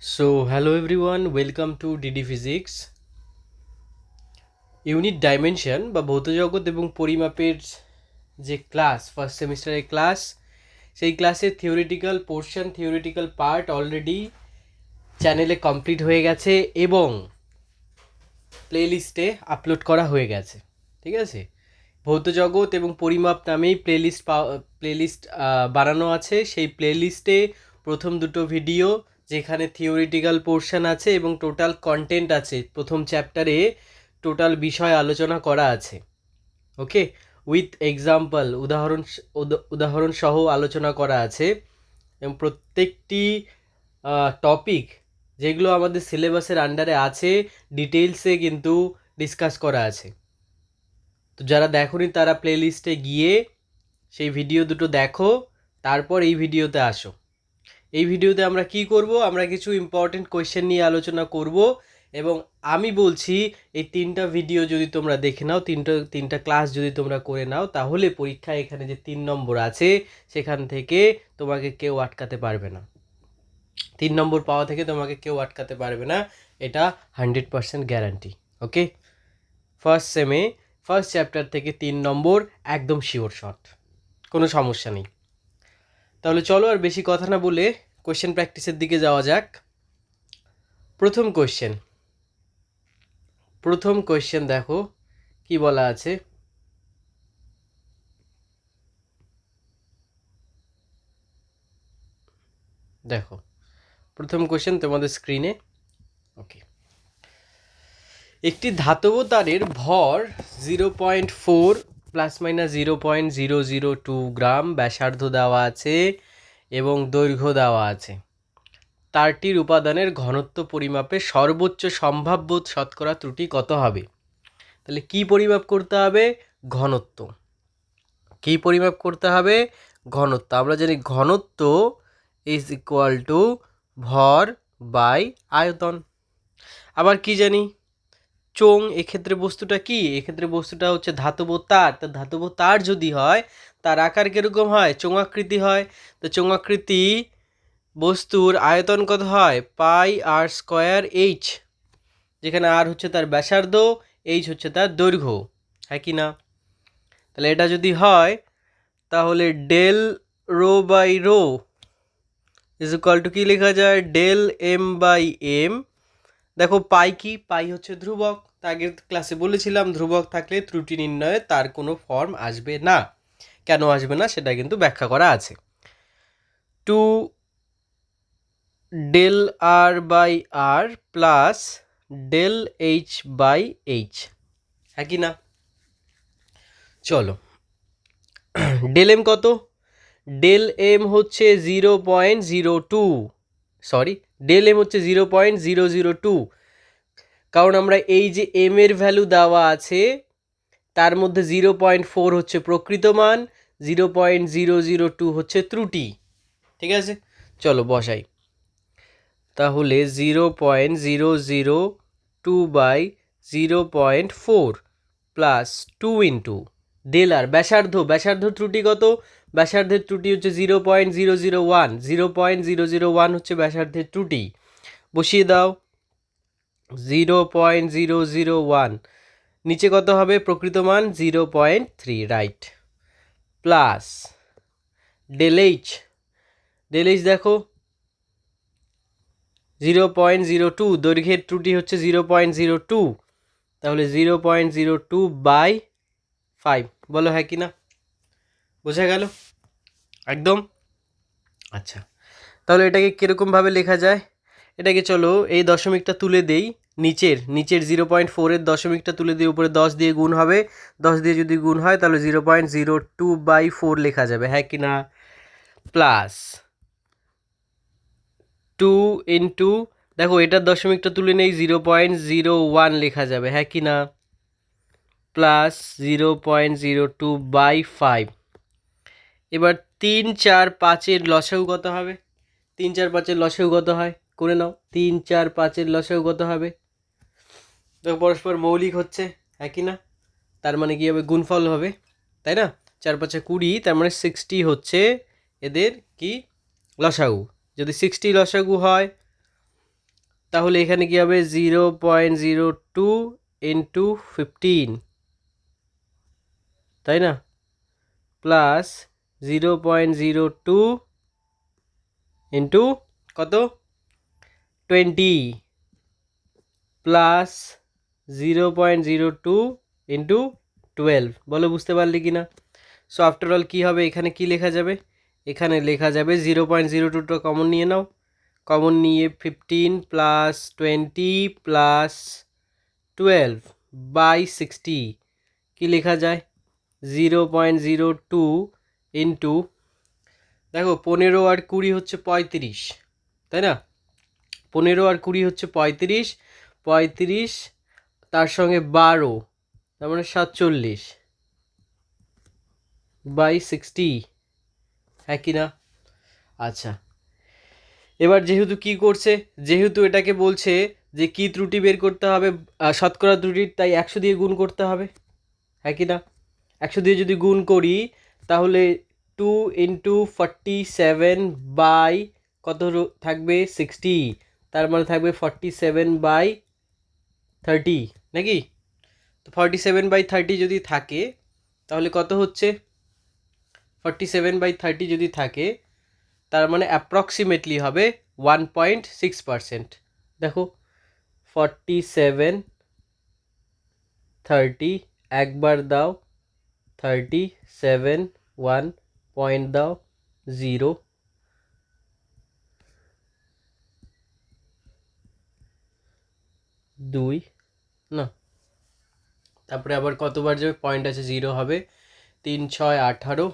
So, hello everyone, welcome to DD Physics. Unit dimension বা ভৌতজগৎ এবং পরিমাপের যে ক্লাস, ফার্স্ট সেমিস্টারের ক্লাস, সেই ক্লাসের theoretical portion, theoretical part already চ্যানেলে কমপ্লিট হয়ে গেছে এবং প্লেলিস্টে আপলোড করা হয়ে গেছে। ঠিক আছে, ভৌতজগৎ এবং পরিমাপ নামেই প্লেলিস্ট বানানো আছে। সেই প্লেলিস্টে প্রথম দুটো ভিডিও যেখানে থিওরিটিক্যাল পোর্শন আছে এবং টোটাল কন্টেন্ট আছে, প্রথম চ্যাপ্টারে টোটাল বিষয় আলোচনা করা আছে। ওকে, উইথ এক্সাম্পল, উদাহরণ সহ আলোচনা করা আছে এবং প্রত্যেকটি টপিক যেগুলো আমাদের সিলেবাসের আন্ডারে আছে ডিটেলসে কিন্তু ডিসকাস করা আছে। তো যারা দেখোনি তারা প্লেলিস্টে গিয়ে সেই ভিডিও দুটো দেখো, তারপর এই ভিডিওতে আসো। এই ভিডিওতে আমরা কি করব, আমরা কিছু ইম্পর্টেন্ট কোয়েশ্চেন নিয়ে আলোচনা করব এবং আমি বলছি এই তিনটা ভিডিও যদি তোমরা দেখে নাও, তিনটা ক্লাস যদি তোমরা করে নাও, তাহলে পরীক্ষায় এখানে যে 3 নম্বর আছে সেখান থেকে তোমাকে কেউ আটকাতে পারবে না। 3 নম্বর পাওয়া থেকে তোমাকে কেউ আটকাতে পারবে না, এটা 100% গ্যারান্টি। ওকে, ফার্স্ট সেমে ফার্স্ট চ্যাপ্টার থেকে 3 নম্বর একদম শিওর শট, কোনো সমস্যা নেই। তাহলে চলো আর বেশি কথা না বলে কোয়েশ্চেন প্র্যাকটিসের দিকে যাওয়া যাক। প্রথম কোয়েশ্চেন দেখো কি বলা আছে। দেখো প্রথম কোয়েশ্চেন তোমাদের স্ক্রিনে। ওকে, একটি ধাতব তারের ভর 0.4 প্লাস মাইনাস 0.002 গ্রাম ব্যাসার্ধ দেওয়া আছে এবং দৈর্ঘ্য দেওয়া আছে। তারটির উপাদানের ঘনত্ব পরিমাপে সর্বোচ্চ সম্ভাব্য শতকরা ত্রুটি কত হবে? তাহলে কি পরিমাপ করতে হবে? ঘনত্ব। কি পরিমাপ করতে হবে? ঘনত্ব। আমরা জানি ঘনত্ব ইজ ইকুয়াল টু ভর বাই আয়তন। আবার কি জানি? চোং। এক্ষেত্রে বস্তুটা কি? এক্ষেত্রে বস্তুটা হচ্ছে ধাতব তার। তা ধাতব তার যদি হয় তার আকার কিরকম হয়? চোঙাকৃতি হয়। তো চোঙাকৃতি বস্তুর আয়তন কত হয়? পাই আর স্কোয়ার এইচ, যেখানে আর হচ্ছে তার ব্যাসার্ধ, এইচ হচ্ছে তার দৈর্ঘ্য। হ্যাঁ কি না? তাহলে এটা যদি হয় তাহলে del rho by rho is equal to কি লেখা যায়? Del M by M. দেখো পাই কি? পাই হচ্ছে ধ্রুবক। আগের ক্লাসে বলেছিলাম ধ্রুবক থাকলে ত্রুটি নির্ণয়ে তার কোনো ফর্ম আসবে না। কেন আসবে না সেটা কিন্তু ব্যাখ্যা করা আছে। Two del R by R plus del H by H. হ্যাঁ কি না? চলো, ডেল এম কত? ডেল এম হচ্ছে 0.02, সরি, ডেল এম হচ্ছে 0.002, কারণ আমরা এই যে এম এর ভ্যালু দেওয়া আছে তার মধ্যে 0.4 হচ্ছে প্রকৃত মান, 0.002 হচ্ছে ত্রুটি। ঠিক আছে, চলো বসাই। তাহলে 0.002 বাই 0.4 প্লাস 2 ইন্টু ডেল আর ব্যাসার্ধ ত্রুটি কত? ব্যাসার্ধের ত্রুটি হচ্ছে 0.001, 0.001 হচ্ছে ব্যাসার্ধের ত্রুটি। বসিয়ে দাও 0.001, নিচে কত হবে? প্রকৃত মান 0.3, রাইট। প্লাস ডেল এইচ দেখো 0.02, দৈর্ঘ্যের ত্রুটি হচ্ছে 0.02, তাহলে 0.02 বাই 5। বলো হ্যাঁ কি না? বোঝা গেল একদম? আচ্ছা, তাহলে এটাকে কীরকমভাবে লেখা যায়? এটাকে চলো এই দশমিকটা তুলে দেই, নিচের 0.4-এর দশমিকটা তুলে দিয়ে উপরে 10 দিয়ে গুণ হবে, 10 দিয়ে যদি গুণ হয় তাহলে 0.02 বাই 4 লেখা যাবে। হ্যাঁ কি না? প্লাস 2 ইন্টু, দেখো এটার দশমিকটা তুলে নেই, 0.01 লেখা যাবে। হ্যাঁ কি না? Plus 0.02 by 5। এবার 3, 4, 5-এর লসাগু কত হবে? 3, 4, 5-এর লসাগু কত হয়? করে নাও। 3, 4, 5-এর লসাগু কত হবে? দেখো পরস্পর মৌলিক হচ্ছে। হ্যাঁ কি না? তার মানে কি হবে? গুণফল হবে, তাই না? 4, 5-এ 20, তার মানে 60 হচ্ছে এদের কি? লসাগু। যদি 60 লসাগু হয় তাহলে এখানে কি হবে 0.02 ইন্টু 15, তাই না, প্লাস 0.02 ইন্টু কত 20 প্লাস 0.02 ইন্টু 12। বলো বুঝতে পারলে কি না? সো আফটার অল কী হবে, এখানে কি লেখা যাবে, এখানে লেখা যাবে 0.02টা কমন নিয়ে নাও, কমন নিয়ে 15 প্লাস 20 প্লাস 12 বাই 60 কী লেখা যায় 0.02 ইন্টু, দেখো 15 আর 20 হচ্ছে 35, তাই না, 15 আর 20 হচ্ছে 35, 35 তার সঙ্গে 12 তার মানে 47 বাই 60, হ্যাঁ কি না? আচ্ছা, এবার যেহেতু কি করছে, যেহেতু এটাকে বলছে যে কি ত্রুটি বের করতে হবে, শতকরা ত্রুটির, তাই 100 দিয়ে গুণ করতে হবে, হ্যাঁ কি না? 100 দিয়ে যদি গুণ করি তাহলে 2 ইন্টু 47 বাই কত থাকবে 60, তার মানে থাকবে 47 বাই 30, নাকি? তো 47 বাই 30 যদি থাকে তাহলে কত হচ্ছে, 47 বাই 30 যদি থাকে তার মানে অ্যাপ্রক্সিমেটলি হবে 1.6%। দেখো 47 30 একবার দাও 37 1 পয়েন্ট দাও 0 2 না, তারপরে আবার কতবার যাবে, পয়েন্ট আছে 0 হবে 3 6 18,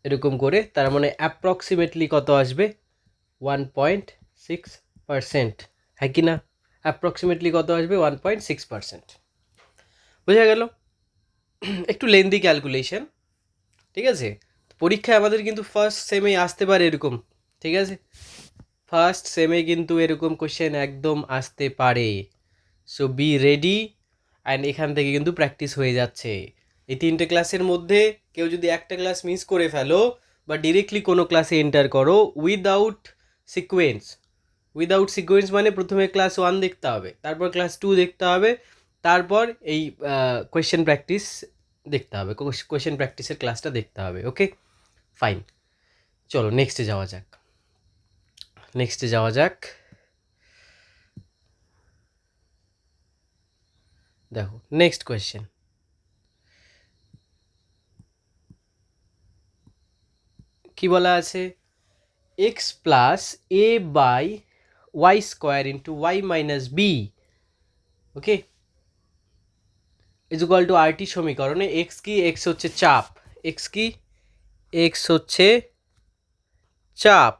এরকম করে, তার মানে অ্যাপ্রক্সিমেটলি কত আসবে 1.6%, হ্যাঁ কি না? অ্যাপ্রক্সিমেটলি কত আসবে 1.6%, বোঝা গেল? একটু লেন্দি ক্যালকুলেশন, ঠিক আছে? পরীক্ষায় আমাদের কিন্তু ফার্স্ট সেমে আসতে পারে এরকম, ঠিক আছে, ফার্স্ট সেমে কিন্তু এরকম কোশ্চেন একদম আসতে পারে। সো বি রেডি, অ্যান্ড এখান থেকে কিন্তু প্র্যাকটিস হয়ে যাচ্ছে। এই 3টে ক্লাসের মধ্যে কেউ যদি একটা ক্লাস মিস করে ফেলো বা ডিরেক্টলি কোনো ক্লাসে এন্টার করো উইদাউট সিকোয়েন্স, উইদাউট সিকোয়েন্স মানে প্রথমে ক্লাস 1 দেখতে হবে, তারপর ক্লাস 2 দেখতে হবে, তারপর এই কোয়েশ্চেন প্র্যাকটিস দেখতে হবে, কোয়েশ্চেন প্র্যাকটিসের ক্লাসটা দেখতে হবে। ওকে ফাইন, চলো নেক্সটে যাওয়া যাক, নেক্সটে যাওয়া যাক। দেখো নেক্সট কোয়েশ্চেন, কি বলা আছে, X plus A by Y square into Y minus B, okay, is equal to RT সমীকরণে এক্স কি, এক্স হচ্ছে চাপ, এক্স কি, এক্স হচ্ছে চাপ,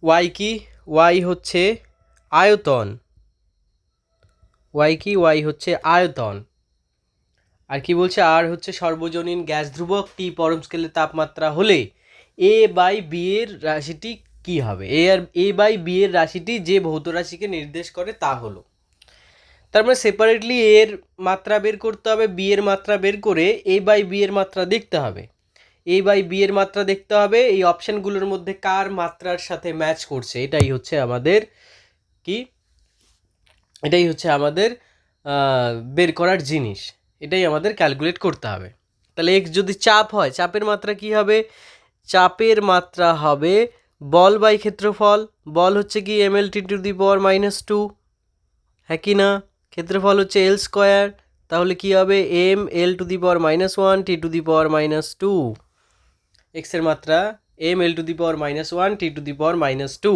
ওয়াই কি, ওয়াই হচ্ছে আয়তন, ওয়াই কি, ওয়াই হচ্ছে আয়তন, আর কি বলছে, আর হচ্ছে সর্বজনীন গ্যাস ধ্রুবক, টি পরম স্কেলের তাপমাত্রা হলে এ বাই বি এর রাশিটি কি হবে, এ বাই বি এর রাশিটি যে ভৌত রাশিকে নির্দেশ করে তা হলো। তার মানে সেপারেটলি এর মাত্রা বের করতে হবে, বি এর মাত্রা বের করে এ বাই বি এর মাত্রা দেখতে হবে, এ বাই বি এর মাত্রা দেখতে হবে, এই অপশানগুলোর মধ্যে কার মাত্রার সাথে ম্যাচ করছে, এটাই হচ্ছে আমাদের কি, এটাই হচ্ছে আমাদের বের করার জিনিস, এটাই আমাদের ক্যালকুলেট করতে হবে। তাহলে এক্স যদি চাপ হয়, চাপের মাত্রা কি হবে, চাপের মাত্রা হবে বল বাই ক্ষেত্রফল, বল হচ্ছে কি M L T to the power -2, হ্যাঁ কি না, ক্ষেত্রফল হচ্ছে এল স্কোয়ার, তাহলে কি হবে M L to the power -1 T to the power -2, এক্সের মাত্রা M L to the power -1 T to the power -2,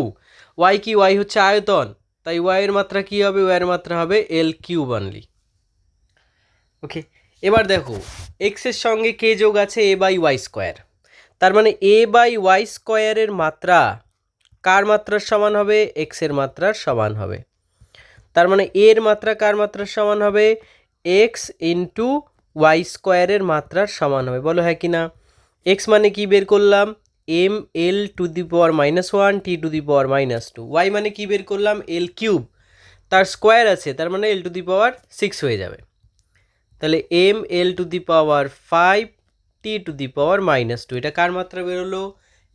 Y কি, ওয়াই হচ্ছে আয়তন, তাই ওয়াইয়ের মাত্রা কি হবে, ওয়াইয়ের মাত্রা হবে এল কিউব অনলি। ওকে, এবার দেখো এক্সের সঙ্গে কে যোগ আছে, এ বাই ওয়াই স্কোয়ার, তার মানে এ বাই ওয়াই স্কোয়ারের মাত্রা কার মাত্রার সমান হবে, এক্সের মাত্রার সমান হবে, তার মানে এর মাত্রা কার মাত্রার সমান হবে, এক্স ইন্টু ওয়াই স্কোয়ারের মাত্রার সমান হবে, বলো হ্যাঁ কি না? এক্স মানে কি বের করলাম, M L to the power -1 T to the power -2, Y মানে কি বের করলাম, এল কিউব, তার স্কোয়ার আছে, তার মানে এল টু দি পাওয়ার 6 হয়ে যাবে, তাহলে M L to the power 5 T to the power -2। এটা কার মাত্রা বের হলো?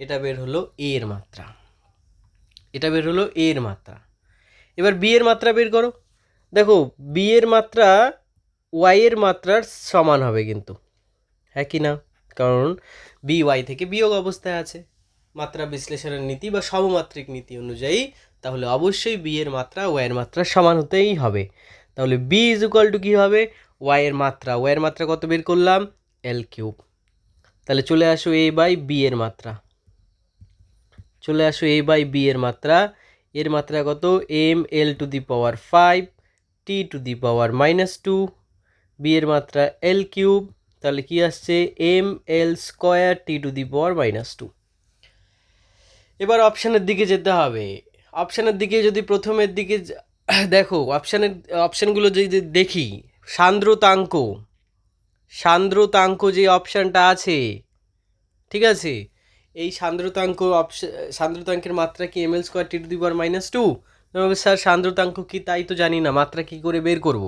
এটা বের হলো এ এর মাত্রা। এটা বের হলো এ এর মাত্রা। এবার বি এর মাত্রা বের করো। দেখো বি এর মাত্রা ওয়াই এর মাত্রার সমান হবে কিন্তু, হ্যাঁ কি না? কারণ বি ওয়াই থেকে বিয়োগ অবস্থায় আছে মাত্রা বিশ্লেষণের নীতি বা সমমাত্রিক নীতি অনুযায়ী, তাহলে অবশ্যই বি এর মাত্রা ওয়াই এর মাত্রার সমান হতেই হবে। তাহলে বি ইজ ইকুয়াল টু কী হবে? ওয়াই এর মাত্রা। ওয়াই এর মাত্রা কত বের করলাম? এল কিউব। তাহলে চলে আসো এ বাই বি এর মাত্রা। চলে আসো এ বাই বি এর মাত্রা। এর মাত্রা কত? M L to the power 5 T to the power -2। B এর মাত্রা এল কিউব। তাহলে কি আসছে? M L square T to the power -2। এবার অপশানের দিকে যেতে হবে। অপশানের দিকে যদি প্রথমের দিকে দেখো, অপশানগুলো যদি দেখি, সান্দ্রতাঙ্ক যে অপশানটা আছে, ঠিক আছে, এই সান্দ্রতাঙ্কের মাত্রা কি M L square T to the power -2? Sir সান্দ্রতাঙ্ক কি তাই তো জানি না, মাত্রা কি করে বের করব?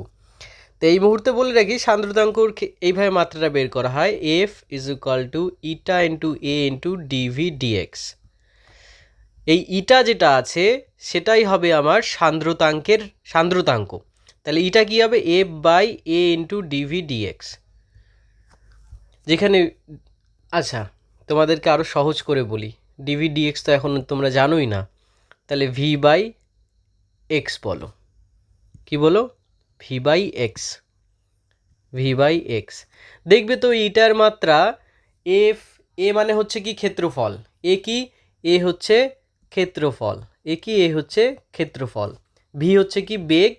তো এই মুহূর্তে বলে রাখি, সান্দ্রতাঙ্কর এইভাবে মাত্রাটা বের করা হয়, F is equal to eta into A into DV DX. এই ইটা যেটা আছে সেটাই হবে আমার সান্দ্রতাঙ্ক। তাহলে ইটা কি হবে? F by A into DV DX. যেখানে আচ্ছা তোমাদেরকে আরও সহজ করে বলি, ডিভি ডিএক্স তো এখন তোমরা জানোই না, তাহলে ভি বাই এক্স বলো। কি বলো? V by X. V by X. দেখবে তো ইটার মাত্রা এফ, এ মানে হচ্ছে কি? ক্ষেত্রফল। এ কি? এ হচ্ছে ক্ষেত্রফল। এ কি? এ হচ্ছে ক্ষেত্রফল। ভি হচ্ছে কি? বেগ।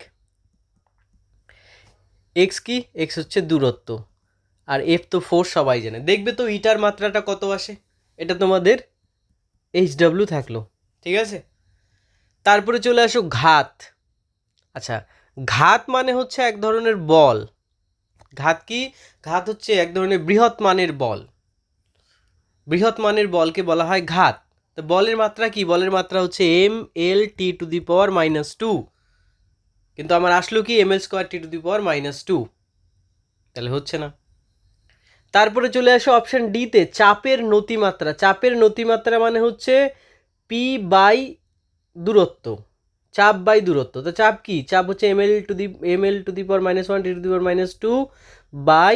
এক্স কি? এক্স হচ্ছে দূরত্ব। আর এফ তো ফোর্স, সবাই জানে। দেখবে তো ইটার মাত্রাটা কত আসে? এটা তোমাদের এইচডব্লিউ থাকলো, ঠিক আছে। তারপরে চলে আসো ঘাত। আচ্ছা, ঘাত মানে হচ্ছে এক ধরনের বল। ঘাত কি? ঘাত হচ্ছে এক ধরনের বৃহৎ মানের বল। বৃহৎ মানের বলকে বলা হয় ঘাত। তো বলের মাত্রা কি? বলের মাত্রা হচ্ছে M L T to the power -2। কিন্তু আমার আসলো কি? M L square T to the power -2। তাহলে হচ্ছে না। তারপরে চলে আসো অপশন ডিতে, চাপের নতিমাত্রা। চাপের নতিমাত্রা মানে হচ্ছে পি বাই দূরত্ব। চাপ বাই দূরত্ব। তো চাপ কি? চাপ হচ্ছে M L to the power -1 T to the power -2 by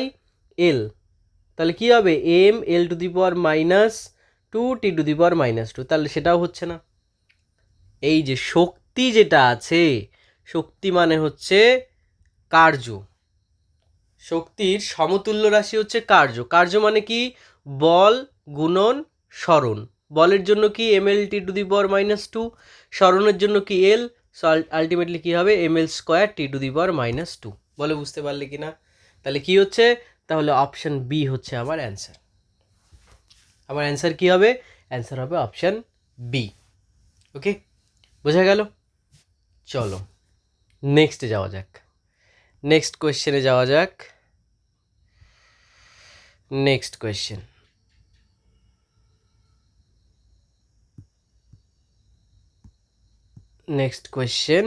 L. তাহলে কি হবে? M L to the power -2 T to the power -2। তাহলে সেটাও হচ্ছে না। এই যে শক্তি যেটা আছে, শক্তি মানে হচ্ছে কার্য। শক্তির সমতুল্য রাশি হচ্ছে কার্য। কার্য মানে কি? বল গুণন সরণ। বলের জন্য কি? M L T to the power -2। সরণের জন্য কি? এল। সো আলটিমেটলি কী হবে? M L square T to the power -2। বলে বুঝতে পারলে কি না? তাহলে কি হচ্ছে? তাহলে অপশান বি হচ্ছে আমার অ্যান্সার। আমার অ্যান্সার কী হবে? অ্যান্সার হবে অপশান বি। ওকে, বোঝা গেল? চলো নেক্সটে যাওয়া যাক। নেক্সট কোয়েশ্চেনে যাওয়া যাক। Next question. নেক্সট কোয়েশ্চেন,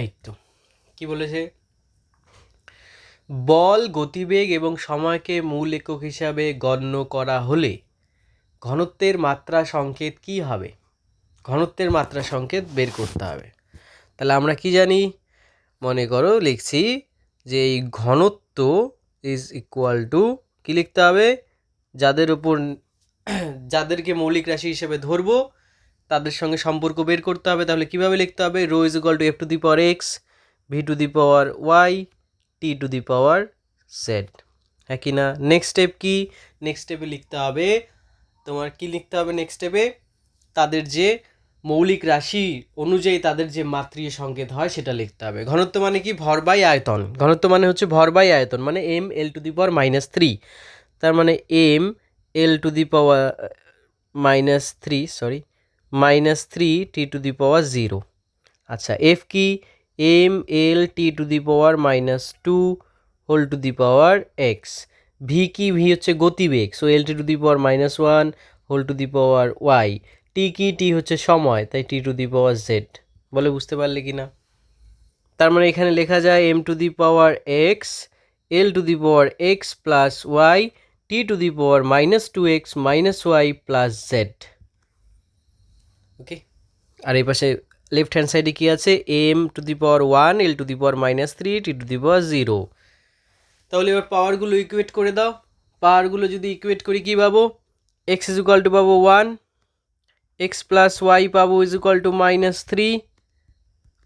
এই তো কি বলেছে? বল, গতিবেগ এবং সময়কে মূল একক হিসাবে গণ্য করা হলে ঘনত্বের মাত্রা সংকেত কি হবে? ঘনত্বের মাত্রা সংকেত বের করতে হবে। তাহলে আমরা কি জানি? মনে করো লিখছি যে এই ঘনত্ব ইজ ইকুয়াল টু, কী লিখতে হবে? যাদেরকে মৌলিক রাশি হিসেবে ধরবো তাদের সঙ্গে সম্পর্ক বের করতে হবে। তাহলে কিভাবে লিখতে হবে? Rho is equal to F to the power X, V to the power Y, T to the power Z, হ্যাঁ কি না? নেক্সট স্টেপ কি? নেক্সট স্টেপে লিখতে হবে তোমার, কি লিখতে হবে নেক্সট স্টেপে? তাদের যে মৌলিক রাশি অনুযায়ী তাদের যে মাত্রীয় সংকেত হয় সেটা লিখতে হবে। ঘনত্ব মানে কি? ভর বাই আয়তন। ঘনত্ব মানে হচ্ছে ভর বাই আয়তন, মানে M L to the power -3। তার মানে M L to the power -3 T to the power 0। আচ্ছা, এফ কি? M L T to the power -2 whole to the power X. V কি? ভি হচ্ছে গতিবেগ, so L T to the power -1 whole to the power Y. T কি? T হচ্ছে সময়, তাই টি to the power Z. বলে বুঝতে পারলে কি না? তার মানে এখানে লেখা যায় M to the power X, L to the power X plus Y T to the power -2x -y plus Z. Okay, আর এই পাশে লেফট হ্যান্ড সাইডে কী আছে, M to the power 1 L to the power -3 T to the power 0। তাহলে এবার পাওয়ারগুলো equate করে দাও। পাওয়ারগুলো যদি ইকুয়েট করি কী পাবো, এক্স ইজ ইকুয়াল টু পাবো 1, এক্স প্লাস ওয়াই পাবো ইজ ইকুয়াল টু -3,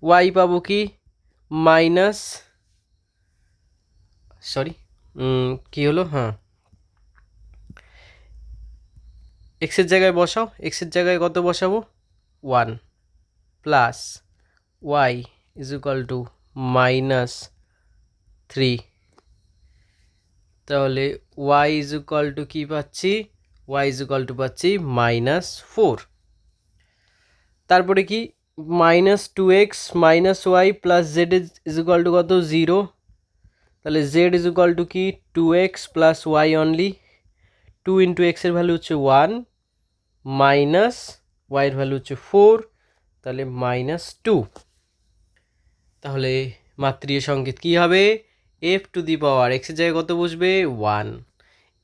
ওয়াই পাবো কি কী হলো, হ্যাঁ এক্সের জায়গায় বসাও, এক্সের জায়গায় কত বসাবো 1 plus Y is equal to -3। তাহলে ওয়াই ইজ ইকুয়াল টু কী পাচ্ছি, ওয়াই ইজ ইকুয়াল টু পাচ্ছি -4। তারপরে কি -2x -y plus Z is equal to কত 0। তাহলে জেড ইজ ইকুয়াল টু কি 2x plus Y only, 2 into এক্সের ভ্যালু হচ্ছে 1 মাইনাস ওয়াইয়ের ভ্যালু হচ্ছে 4, তাহলে -2। তাহলে মাত্রিয় সংকেত কী হবে, এফ টু দি পাওয়ার এক্সের জায়গায় কত বসবে 1,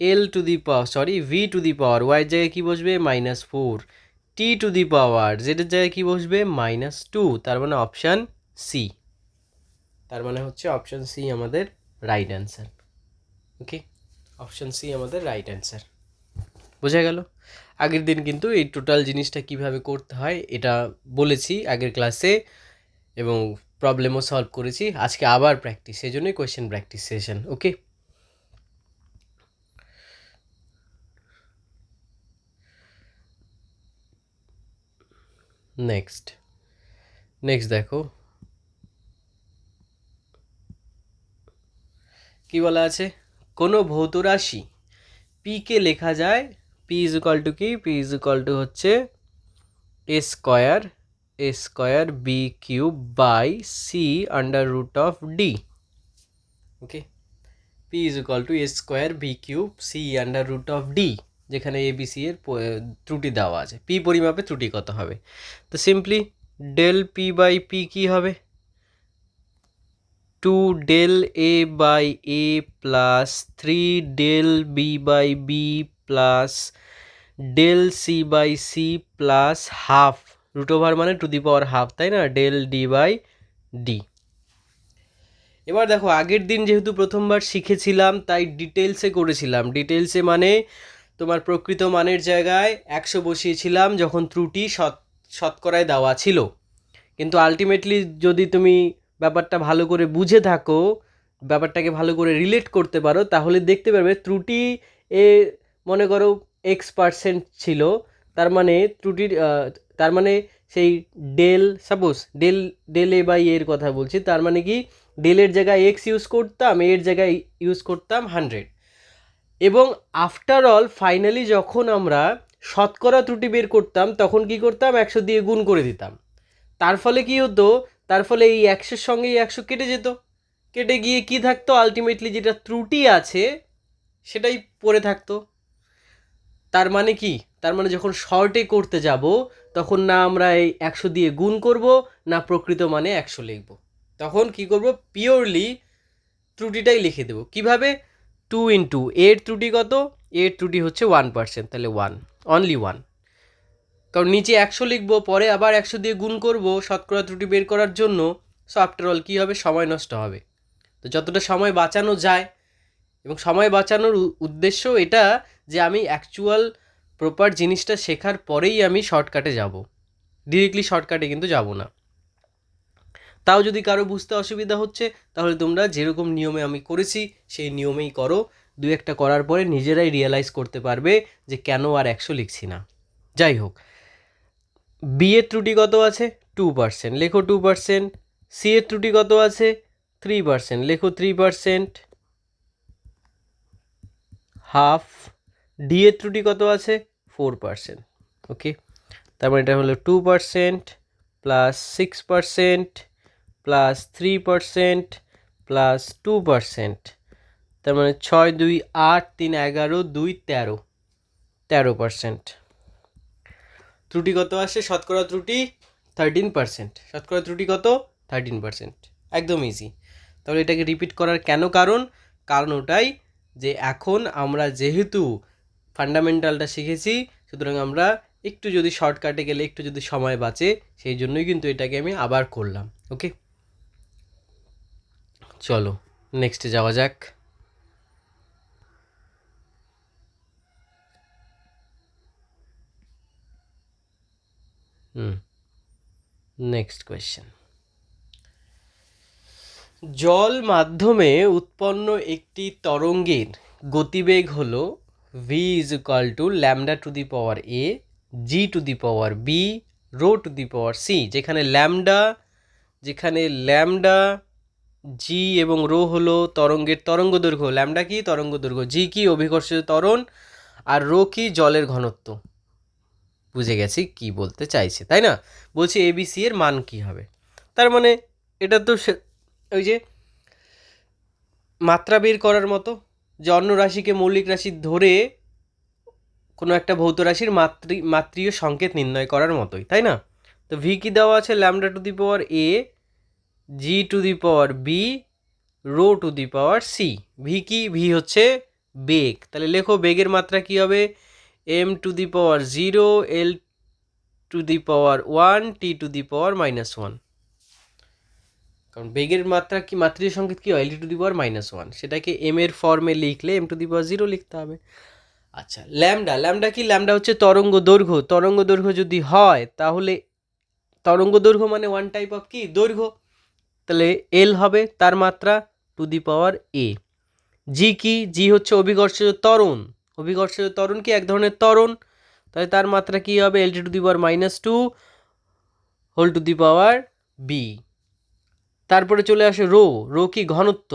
L to the power V to the power ওয়াইয়ের জায়গায় কী বসবে -4, টি টু দি পাওয়ার জেডের জায়গায় কী বসবে -2। তার মানে অপশান সি, তার মানে হচ্ছে অপশান সি আমাদের রাইট অ্যান্সার। ওকে, অপশান সি আমাদের রাইট অ্যান্সার। বোঝা গেল? আগের দিন কিন্তু এই টোটাল জিনিসটা কিভাবে করতে হয় এটা বলেছি আগের ক্লাসে, এবং প্রবলেমও সলভ করেছি। আজকে আবার প্র্যাকটিস, সেই জন্যই কোয়েশ্চেন প্র্যাকটিস সেশন। ওকে, নেক্সট দেখো কি বলা আছে, কোনো ভৌত রাশি পি কে লেখা যায়, পি ইজ ইকুয়াল টু কি, পি ইজ ইকুয়াল টু হচ্ছে A square B cube by C under root of D. Okay, P is equal to A square B cube C under root of D, যেখানে A B C এর ত্রুটি দেওয়া আছে, P পরিমাপে ত্রুটি কত হবে। তো simply del P by P কী হবে, 2 del a by a plus 3 del b by b plus del c by c plus half, root over মানে টু দি পাওয়ার হাফ, তাই না, ডেল ডি বাই ডি। এবার দেখো আগের দিন যেহেতু প্রথমবার শিখেছিলাম তাই ডিটেলসে করেছিলাম, ডিটেলসে মানে তোমার প্রকৃত মানের জায়গায় 100 বসিয়েছিলাম যখন ত্রুটি শতকরায় দেওয়া ছিল। কিন্তু আলটিমেটলি যদি তুমি ব্যাপারটা ভালো করে বুঝে থাকো, ব্যাপারটাকে ভালো করে রিলেট করতে পারো, তাহলে দেখতে পারবে ত্রুটি এ মনে করো x% ছিল, তার মানে ত্রুটির তার মানে সেই del, suppose del A by এর কথা বলছি, তার মানে কি ডেলের জায়গায় x ইউজ করতাম, এর জায়গায় ইউজ করতাম 100, এবং আফটার অল ফাইনালি যখন আমরা শতকরা ত্রুটি বের করতাম তখন কি করতাম, 100 দিয়ে গুণ করে দিতাম। তার ফলে কি হতো, তার ফলে এই 100-এর সঙ্গে 100 কেটে যেত, কেটে গিয়ে কি থাকতো, আলটিমেটলি যেটা ত্রুটি আছে সেটাই পড়ে থাকতো। তার মানে কি, তার মানে যখন শর্টে করতে যাব তখন না আমরা এই 100 দিয়ে গুণ করব, না প্রকৃত মানে 100 লিখব, তখন কি করব, পিওরলি ত্রুটিটাই লিখে দেব। কিভাবে, 2 ইন্টু এর ত্রুটি কত, এর ত্রুটি হচ্ছে 1%, তাহলে 1, অনলি 1, কারণ নিচে 100 লিখবো, পরে আবার 100 দিয়ে গুণ করব শতকরা ত্রুটি বের করার জন্য। সো আফটার অল কী হবে, সময় নষ্ট হবে। তো যতটা সময় বাঁচানো যায়, এবং সময় বাঁচানোর উদ্দেশ্য এটা যে আমি অ্যাকচুয়াল প্রপার জিনিসটা শেখার পরেই আমি শর্টকাটে যাব, ডিরেক্টলি শর্টকাটে কিন্তু যাব না। তাও যদি কারো বুঝতে অসুবিধা হচ্ছে তাহলে তোমরা যেরকম নিয়মে আমি করেছি সেই নিয়মেই করো, দু একটা করার পরে নিজেরাই রিয়েলাইজ করতে পারবে যে কেন আর 100 লিখছি না। যাই হোক, বি এর ত্রুটি কত আছে 2%, লেখো 2%, সি এর ত্রুটি কত আছে 3%, লেখো 3%, হাফ, ডি এর ত্রুটি কত আছে 4%। ওকে, তারপর এটা হলো 2% প্লাস 6% প্লাস 3% প্লাস 2%, তার মানে 6 2 8 3 11 2 13%। ত্রুটি কত আসে, শতকরা ত্রুটি 13%, শতকরা ত্রুটি কত 13%, একদম ইজি। তাহলে এটাকে রিপিট করার কেন কারণ ওটাই যে এখন আমরা যেহেতু ফান্ডামেন্টালটা শিখেছি, সুতরাং আমরা একটু যদি শর্টকাটে গেলে একটু যদি সময় বাঁচে, সেই জন্যই কিন্তু এটাকে আমি আবার করলাম। ওকে, চলো নেক্সটে যাওয়া যাক। Next question. জল মাধ্যমে উৎপন্ন একটি তরঙ্গের গতিবেগ হলো V is equal to lambda to the power A G to the power B rho to the power C, যেখানে ল্যামডা জি এবং রো হলো তরঙ্গের তরঙ্গ দৈর্ঘ্য, ল্যামডা কি তরঙ্গ দৈর্ঘ্য, জি কি অভিকর্ষজ ত্বরণ, আর রো কি জলের ঘনত্ব। বুঝে গেছি কি বলতে চাইছে, তাই না? বলছি এবিসি এর মান কি হবে। তার মানে এটা তো ওই যে মাত্রা বের করার মতো, যে অন্য রাশিকে মৌলিক রাশি ধরে কোনো একটা ভৌত রাশির মাত্রীয় সংকেত নির্ণয় করার মতোই, তাই না? তো ভি কি দেওয়া আছে lambda to the power A G to the power B rho to the power C. V কি? ভি হচ্ছে বেগ। তাহলে লেখো বেগের মাত্রা কি হবে, M to the power 0 L to the power 1 T to the power -1। কারণ বেগের মাত্রা কি, মাত্রীয় সংকেত কি হয়, এল টু দি পাওয়ার -1, সেটাকে এম এর ফর্মে লিখলে এম টু দি পাওয়ার 0 লিখতে হবে। আচ্ছা, ল্যামডা কি? ল্যামডা হচ্ছে তরঙ্গ দৈর্ঘ্য। তরঙ্গ দৈর্ঘ্য যদি হয় তাহলে তরঙ্গ দৈর্ঘ্য মানে ওয়ান টাইপ অফ কি দৈর্ঘ্য, তাহলে এল হবে তার মাত্রা টু দি পাওয়ার এ। জি কি? জি হচ্ছে অভিকর্ষজ ত্বরণ। অভিকর্ষজ ত্বরণ কি এক ধরনের ত্বরণ, তাহলে তার মাত্রা কি হবে L to the power -2 whole to the power B. তারপরে চলে আসে রো কি ঘনত্ব,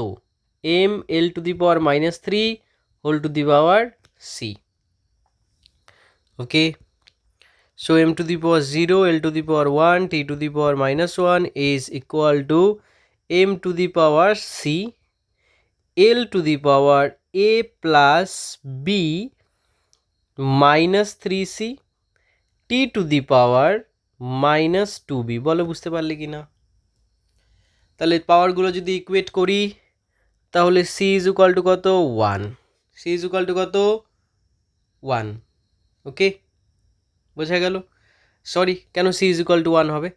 M L to the power -3 whole to the power C. Okay, so m to the power 0 l to the power 1 t to the power -1 is equal to m to the power c l to the power a plus b -3c t to the power -2b। বলো বুঝতে পারলে কি না? তাহলে পাওয়ারগুলো যদি equate করি তাহলে c is equal to কত 1, c ইজ ইকুয়াল টু কত 1। ওকে, বোঝা গেল? সরি, কেন সি ইজ ইকুয়াল টু 1 হবে?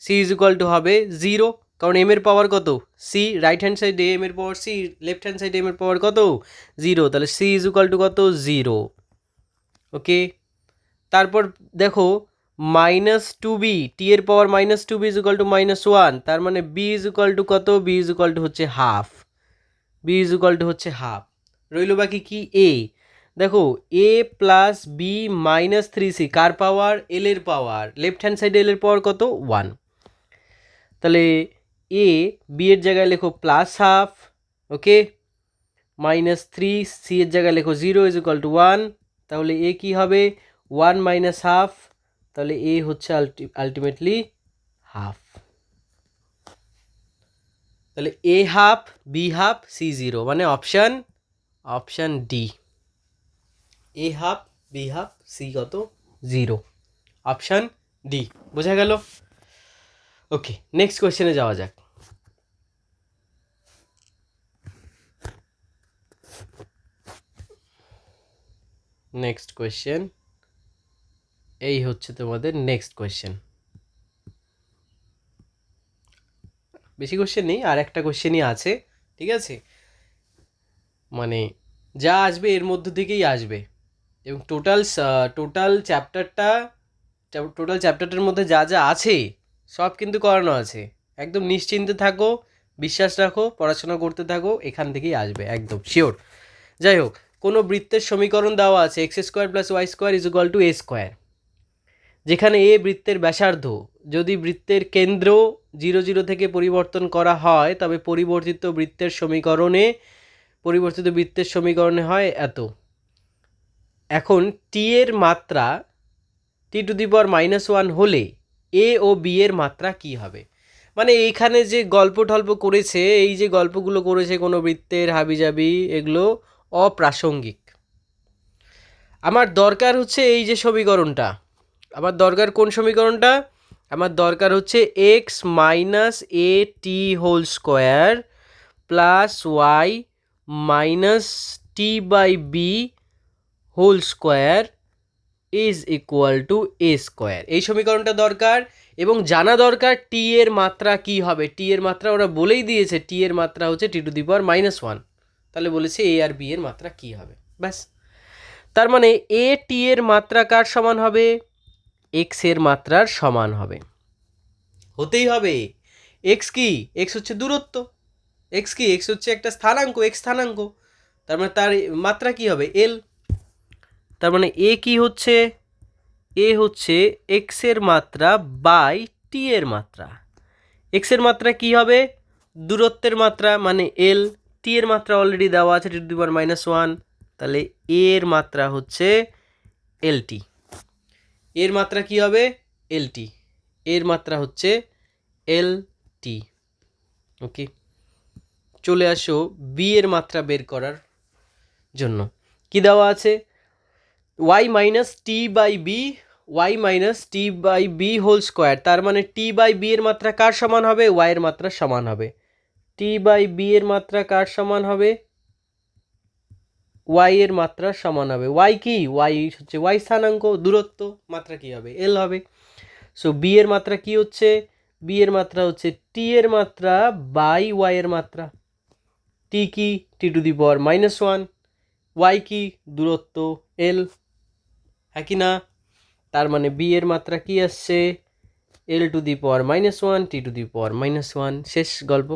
সি ইজ ইকুয়াল টু হবে 0, কারণ এম এর পাওয়ার কত সি, রাইট হ্যান্ড সাইডে এম এর পাওয়ার সি, লেফট হ্যান্ড সাইডে এম এর পাওয়ার কত 0, তাহলে সি ইজ ইকুয়াল টু কত 0। ওকে, তারপর দেখো -2b, টি এর পাওয়ার -2b ইজ ইকুয়াল টু -1, তার মানে বি ইজ ইকুয়াল টু কত, বি ইজ ইকুয়াল টু হচ্ছে half, B is equal to হচ্ছে হাফ। রইল বাকি কি এ। দেখো এ প্লাস বি -3c কার পাওয়ার, এল এর পাওয়ার, লেফট হ্যান্ড সাইডে এল এর পাওয়ার কত 1, তাহলে এ বি এর জায়গায় লেখো +1/2, ওকে, -3c এর জায়গায় লেখো 0 ইজ ইকুয়াল টু 1, তাহলে এ কি হবে 1 - 1/2, তাহলে এ হচ্ছে আলটিমেটলি হাফ। তাহলে এ হাফ, বি হাফ, সি 0, মানে অপশান ডি, এ হাফ বি হাফ সি কত 0, অপশান ডি। বোঝা গেল? ওকে, নেক্সট কোয়েশ্চেনে যাওয়া যাক। নেক্সট কোয়েশ্চেন এই হচ্ছে তোমাদের নেক্সট কোয়েশ্চেন। বেশি কোয়েশ্চেন নেই, আর একটা কোয়েশ্চেনই আছে, ঠিক আছে? মানে যা আসবে এর মধ্য থেকেই আসবে, এবং টোটাল চ্যাপ্টারটার মধ্যে যা যা আছে সব কিন্তু করানো আছে। একদম নিশ্চিন্তে থাকো, বিশ্বাস রাখো, পড়াশোনা করতে থাকো, এখান থেকেই আসবে একদম শিওর। যাই হোক, কোনো বৃত্তের সমীকরণ দেওয়া আছে x² + y² is equal two a², যেখানে এ বৃত্তের ব্যাসার্ধ, যদি বৃত্তের কেন্দ্র 0 0 থেকে পরিবর্তন করা হয় তবে পরিবর্তিত বৃত্তের সমীকরণে হয় এত। এখন টি এর মাত্রা টি টু দি পাওয়ার -1 হলে এ ও বি এর মাত্রা কি হবে? মানে এইখানে যে গল্প করেছে, এই যে গল্পগুলো করেছে কোনো বৃত্তের হাবিজাবি, এগুলো অপ্রাসঙ্গিক। আমার দরকার হচ্ছে এই যে সমীকরণটা, আমার দরকার কোন সমীকরণটা? আমার দরকার হচ্ছে x - at whole square plus y - t T by B whole square is equal to A square. এই সমীকরণটা দরকার এবং জানা দরকার টি এর মাত্রা কি হবে। টি এর মাত্রা ওরা বলেই দিয়েছে, টি এর মাত্রা হচ্ছে t⁻⁻1। তাহলে বলেছে এ আর বি এর মাত্রা কি হবে, ব্যাস। তার মানে এ টি এর মাত্রা কার সমান হবে? এক্স এর মাত্রার সমান হবে, হতেই হবে। এক্স কি? এক্স হচ্ছে দূরত্ব। এক্স কি? এক্স হচ্ছে একটা স্থানাঙ্ক, এক্স স্থানাঙ্ক। তার মানে তার মাত্রা কি হবে? এল। তার মানে এ কি হচ্ছে? এ হচ্ছে এক্স এর মাত্রা বাই টি এর মাত্রা। এক্স এর মাত্রা কি হবে? দূরত্বের মাত্রা মানে এল। টি এর মাত্রা অলরেডি দেওয়া আছে t⁻⁻1, তাহলে এ এর মাত্রা হচ্ছে এলটি। এর মাত্রা কি হবে? এলটি। এর মাত্রা হচ্ছে এলটি। ওকে, চলে আসো বি এর মাত্রা বের করার জন্য। কি দেওয়া আছে? y minus T by B, Y minus T by B whole square. তার মানে টি বাই বি এর মাত্রা কার সমান হবে? ওয়াই এর মাত্রা সমান হবে। টি বাই বি এর মাত্রা কার সমান হবে? ওয়াই এর মাত্রা সমান হবে। ওয়াই কি? ওয়াই হচ্ছে ওয়াই স্থানাঙ্ক, দূরত্ব, মাত্রা কি হবে? এল হবে। সো বি এর মাত্রা কি হচ্ছে? বি এর মাত্রা হচ্ছে টি এর মাত্রা বাই ওয়াই এর মাত্রা। টি কি? t⁻⁻1। ওয়াই কি? দূরত্ব, এল। হ্যাঁ কি না? তার মানে বি এর মাত্রা কি আসছে? l⁻⁻1 t⁻⁻1। শেষ গল্প।